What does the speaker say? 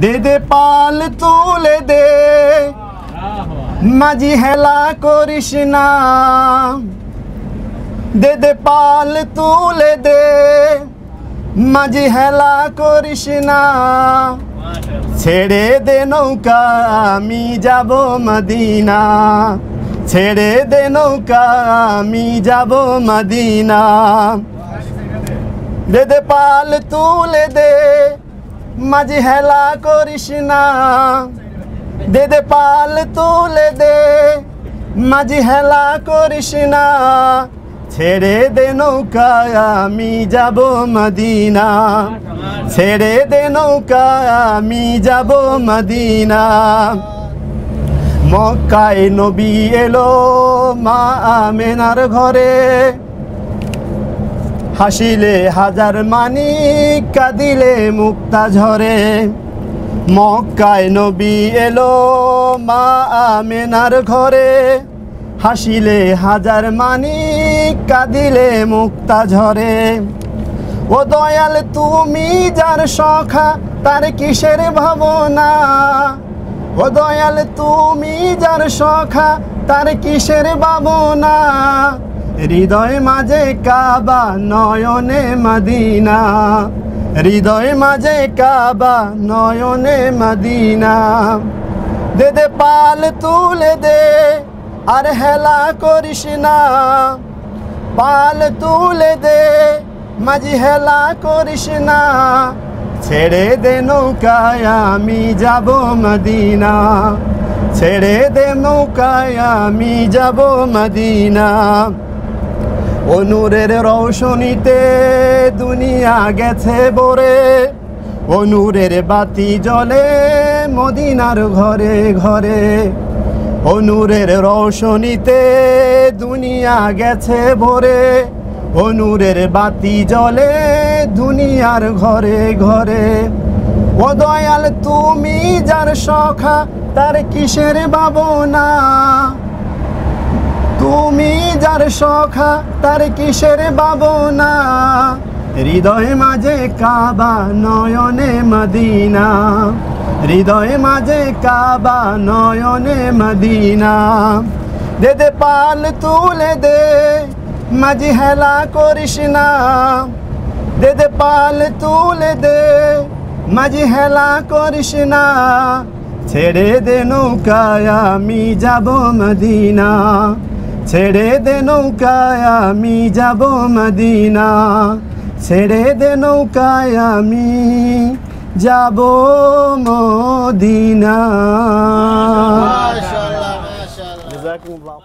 দে দে পাল তুলে দে মাঝি হেলা করিস না দে দে পাল তুলে দে মাঝি হেলা করিস না ছেড়ে দে নৌকা আমি যাব মদিনা ছেড়ে দে নৌকা আমি যাব মদিনা দে দে পাল তুলে দে মাঝি হেলা করিস না দে দে পাল তুলে দে মাঝি হেলা করিস না ছেড়ে দে নৌকা আমি যাব মদিনা ছেড়ে দে নৌকা আমি যাব মদিনা মক্কায় নবী এলো মা আমেনার ঘরে হাসিলে হাজার মানিক কাঁদিলে মুক্তা ঝরে মক্কায় নবী এলো মা আমেনার ঘরে হাসিলে হাজার মানিক কাঁদিলে মুক্তা ঝরে ও দয়াল তুমি যার সখা তার কিসের ভাবনা ও দয়াল তুমি যার সখা তার কিসের ভাবনা হৃদয় মাঝে কাবা নয়নে মদিনা হৃদয় মাঝে কাবা নয়নে মদিনা দে দে পাল তুলে দে আর হেলা করিস না পাল তুলে দে মাঝি হেলা করিস না ছেড়ে দে নৌকায় আমি যাব মদিনা ছেড়ে দে নৌকায় আমি যাব মদিনা ও নূরের রৌশনীতে দুনিয়া গেছে ভরে ও নূরের বাতি জ্বলে মদিনার ঘরে ঘরে ও নূরের রৌশনীতে দুনিয়া গেছে ভরে ও নূরের বাতি জ্বলে দুনিয়ার ঘরে ঘরে ও দয়াল তুমি যার সখা তার কিসের ভাবনা তুমি যার সখা তার কিসের ভাবনা হৃদয় মাঝে কাবা নয়নে মদিনা হৃদয় মাঝে কাবা নয়নে মদিনা দে দে পাল তুলে দে মাঝি হেলা করিস না দে দে পাল তুলে দে মাঝি হেলা করিস না ছেড়ে দে নৌকায় আমি যাব মদিনা ছেড়ে দে নৌকায় আমি যাব মদিনা ছেড়ে দে নৌকায় আমি যাব মদিনা। মাশাআল্লাহ মাশাআল্লাহ।